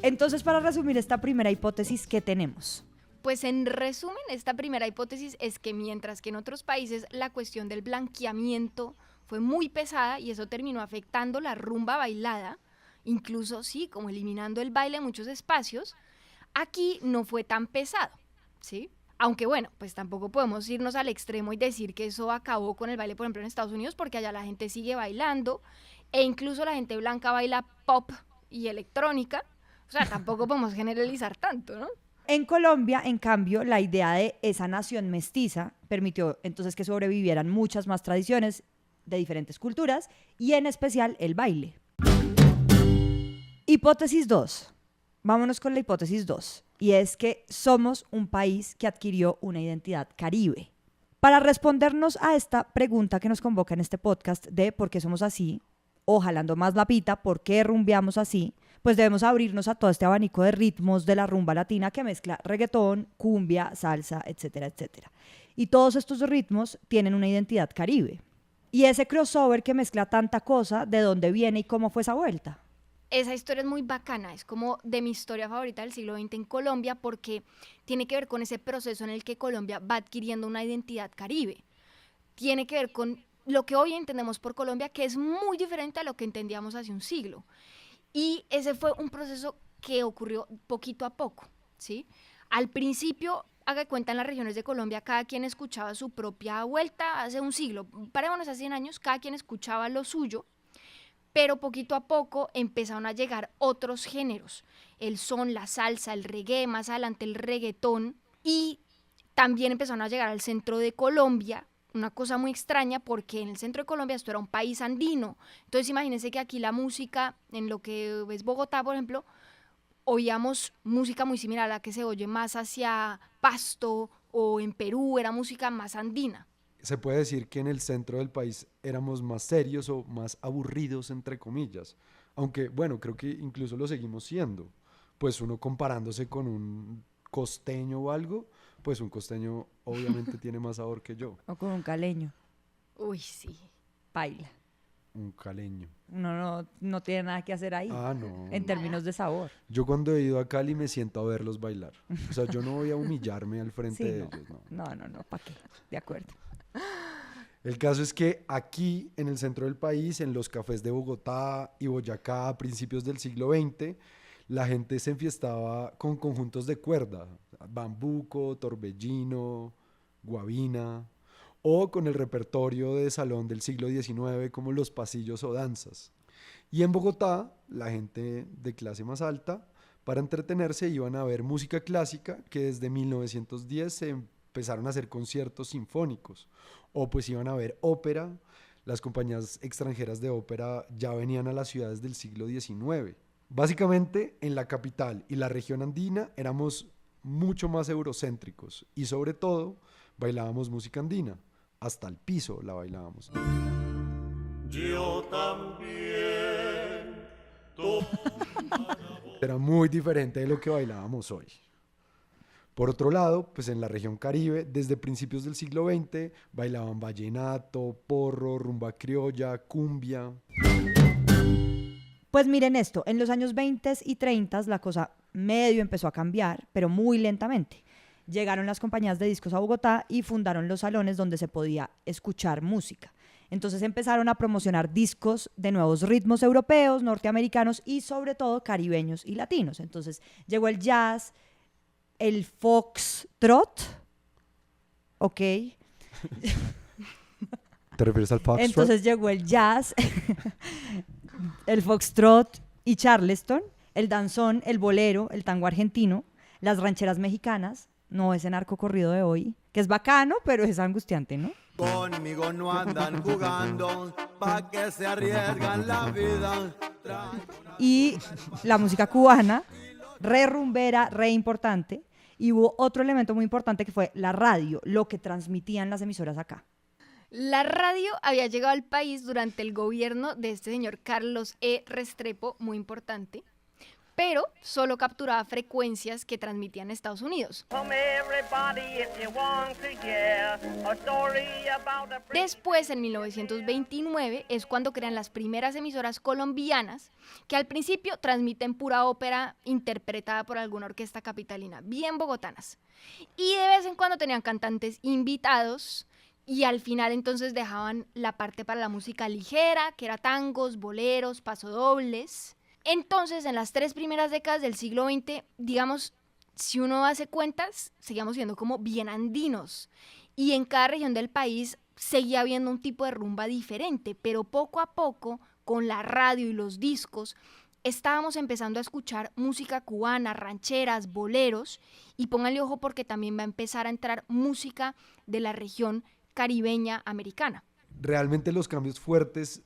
Entonces, para resumir esta primera hipótesis, ¿qué tenemos? Pues en resumen, esta primera hipótesis es que mientras que en otros países la cuestión del blanqueamiento fue muy pesada y eso terminó afectando la rumba bailada, incluso sí, como eliminando el baile en muchos espacios, aquí no fue tan pesado, ¿sí? Aunque bueno, pues tampoco podemos irnos al extremo y decir que eso acabó con el baile, por ejemplo, en Estados Unidos, porque allá la gente sigue bailando e incluso la gente blanca baila pop y electrónica. O sea, tampoco podemos generalizar tanto, ¿no? En Colombia, en cambio, la idea de esa nación mestiza permitió entonces que sobrevivieran muchas más tradiciones de diferentes culturas y en especial el baile. Hipótesis 2. Vámonos con la hipótesis 2. Y es que somos un país que adquirió una identidad caribe. Para respondernos a esta pregunta que nos convoca en este podcast de por qué somos así, o jalando más la pita, por qué rumbeamos así, pues debemos abrirnos a todo este abanico de ritmos de la rumba latina que mezcla reggaetón, cumbia, salsa, etcétera, etcétera. Y todos estos ritmos tienen una identidad caribe. Y ese crossover que mezcla tanta cosa, ¿de dónde viene y cómo fue esa vuelta? Esa historia es muy bacana, es como de mi historia favorita del siglo XX en Colombia porque tiene que ver con ese proceso en el que Colombia va adquiriendo una identidad caribe. Tiene que ver con lo que hoy entendemos por Colombia, que es muy diferente a lo que entendíamos hace un siglo. Y ese fue un proceso que ocurrió poquito a poco, ¿sí? Al principio, haga cuenta, en las regiones de Colombia, cada quien escuchaba su propia vuelta hace un siglo. Parémonos a 100 años, cada quien escuchaba lo suyo, pero poquito a poco empezaron a llegar otros géneros. El son, la salsa, el reggae, más adelante el reggaetón, y también empezaron a llegar al centro de Colombia, una cosa muy extraña porque en el centro de Colombia esto era un país andino. Entonces imagínense que aquí la música, en lo que es Bogotá, por ejemplo, oíamos música muy similar a la que se oye más hacia Pasto o en Perú, era música más andina. Se puede decir que en el centro del país éramos más serios o más aburridos, entre comillas. Aunque, bueno, creo que incluso lo seguimos siendo. Pues uno comparándose con un costeño o algo, pues un costeño obviamente tiene más sabor que yo. O con un caleño, Uy, sí. paila. Un caleño. Uno no tiene nada que hacer ahí, Ah, no. en términos de sabor. Yo cuando he ido a Cali me siento a verlos bailar. O sea, yo no voy a humillarme al frente Sí, de no. ellos, no. No, ¿para qué? De acuerdo. El caso es que aquí, en el centro del país, en los cafés de Bogotá y Boyacá a principios del siglo XX, la gente se enfiestaba con conjuntos de cuerda, bambuco, torbellino, guabina, o con el repertorio de salón del siglo XIX como los pasillos o danzas. Y en Bogotá, la gente de clase más alta, para entretenerse iban a ver música clásica, que desde 1910 se empezaron a hacer conciertos sinfónicos, o pues iban a ver ópera. Las compañías extranjeras de ópera ya venían a las ciudades del siglo XIX. Básicamente, en la capital y la región andina éramos mucho más eurocéntricos y sobre todo bailábamos música andina. Hasta el piso la bailábamos. Yo también. Era muy diferente de lo que bailábamos hoy. Por otro lado, pues en la región Caribe, desde principios del siglo XX, bailaban vallenato, porro, rumba criolla, cumbia. Pues miren esto, en los años 20 y 30 la cosa medio empezó a cambiar, pero muy lentamente. Llegaron las compañías de discos a Bogotá y fundaron los salones donde se podía escuchar música. Entonces empezaron a promocionar discos de nuevos ritmos europeos, norteamericanos y sobre todo caribeños y latinos. Entonces llegó el jazz, el foxtrot, ¿ok? ¿Te refieres al foxtrot? Entonces llegó el jazz, el foxtrot y charleston, el danzón, el bolero, el tango argentino, las rancheras mexicanas, no ese narcocorrido de hoy, que es bacano, pero es angustiante, ¿no? Conmigo no andan jugando, pa' que se arriesgan la vida. Y la música cubana, re rumbera, re importante. Y hubo otro elemento muy importante que fue la radio, lo que transmitían las emisoras acá. La radio había llegado al país durante el gobierno de este señor Carlos E. Restrepo, muy importante, pero solo capturaba frecuencias que transmitían Estados Unidos. Después, en 1929, es cuando crean las primeras emisoras colombianas, que al principio transmiten pura ópera interpretada por alguna orquesta capitalina, bien bogotanas. Y de vez en cuando tenían cantantes invitados, y al final entonces dejaban la parte para la música ligera, que era tangos, boleros, pasodobles. Entonces, en las 3 primeras décadas del siglo XX, digamos, si uno hace cuentas, seguíamos siendo como bien andinos. Y en cada región del país seguía habiendo un tipo de rumba diferente, pero poco a poco, con la radio y los discos, estábamos empezando a escuchar música cubana, rancheras, boleros, y pónganle ojo porque también va a empezar a entrar música de la región caribeña americana. Realmente los cambios fuertes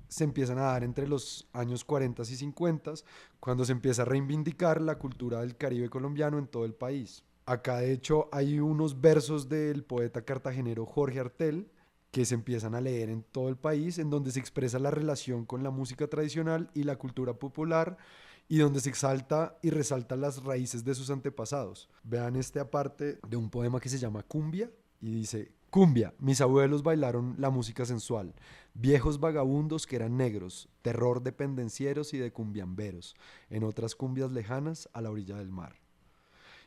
se empiezan a dar entre los años 40 y 50, cuando se empieza a reivindicar la cultura del Caribe colombiano en todo el país. Acá, de hecho, hay unos versos del poeta cartagenero Jorge Artel que se empiezan a leer en todo el país, en donde se expresa la relación con la música tradicional y la cultura popular, y donde se exalta y resalta las raíces de sus antepasados. Vean este aparte de un poema que se llama Cumbia, y dice: Cumbia, mis abuelos bailaron la música sensual, viejos vagabundos que eran negros, terror de pendencieros y de cumbiamberos, en otras cumbias lejanas a la orilla del mar.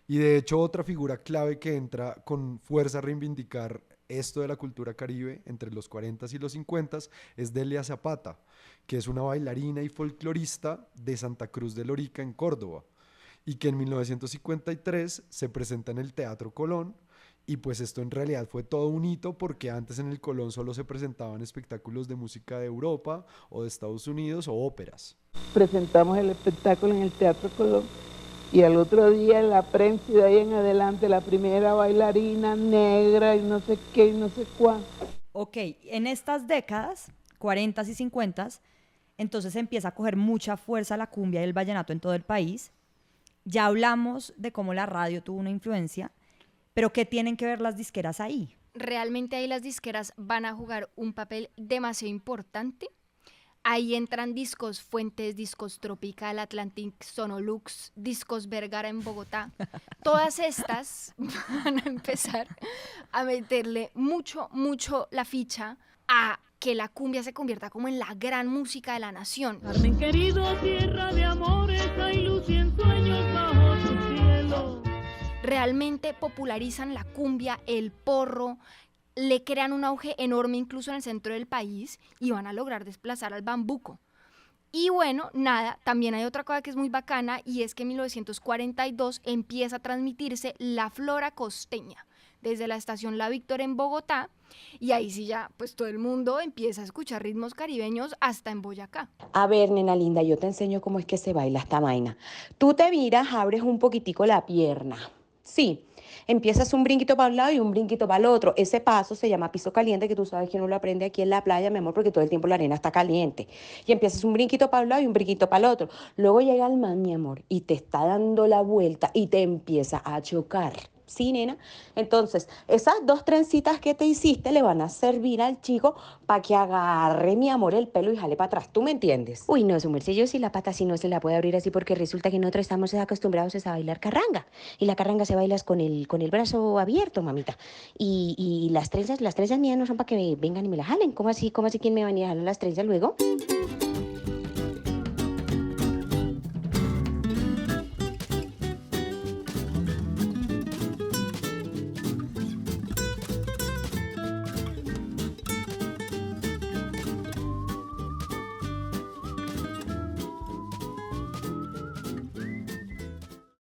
Y de hecho, otra figura clave que entra con fuerza a reivindicar esto de la cultura caribe entre los 40 y los 50 es Delia Zapata, que es una bailarina y folclorista de Santa Cruz de Lorica en Córdoba, y que en 1953 se presenta en el Teatro Colón. Y pues esto en realidad fue todo un hito, porque antes en el Colón solo se presentaban espectáculos de música de Europa o de Estados Unidos o óperas. Presentamos el espectáculo en el Teatro Colón y al otro día en la prensa y de ahí en adelante la primera bailarina negra y no sé qué y no sé cuánto. Ok, en estas décadas, 40 y 50, entonces empieza a coger mucha fuerza la cumbia y el vallenato en todo el país. Ya hablamos de cómo la radio tuvo una influencia, pero ¿qué tienen que ver las disqueras ahí? Realmente ahí las disqueras van a jugar un papel demasiado importante. Ahí entran Discos Fuentes, Discos Tropical, Atlantic, Sonolux, Discos Vergara en Bogotá. Todas estas van a empezar a meterle mucho la ficha a que la cumbia se convierta como en la gran música de la nación. Carmen querido, tierra de amores, hay luz y ensueños bajo tu cielo. Realmente popularizan la cumbia, el porro, le crean un auge enorme incluso en el centro del país y van a lograr desplazar al bambuco. Y bueno, nada, también hay otra cosa que es muy bacana, y es que en 1942 empieza a transmitirse la Flora Costeña desde la estación La Victoria en Bogotá, y ahí sí ya pues todo el mundo empieza a escuchar ritmos caribeños hasta en Boyacá. A ver, nena linda, yo te enseño cómo es que se baila esta vaina. Tú te viras, abres un poquitico la pierna. Sí, empiezas un brinquito para un lado y un brinquito para el otro. Ese paso se llama piso caliente, que tú sabes que uno lo aprende aquí en la playa, mi amor, porque todo el tiempo la arena está caliente. Y empiezas un brinquito para un lado y un brinquito para el otro. Luego llega el man, mi amor, y te está dando la vuelta y te empieza a chocar. Sí, nena. Entonces, esas 2 trencitas que te hiciste le van a servir al chico para que agarre, mi amor, el pelo y jale para atrás. ¿Tú me entiendes? Uy, no, su merced, yo sí la pata sí no se la puede abrir así, porque resulta que nosotros estamos acostumbrados a bailar carranga. Y la carranga se baila con el brazo abierto, mamita. Y las trenzas mías no son para que vengan y me la jalen. ¿Cómo así? ¿Cómo así quién me va a venir a jalar las trenzas luego?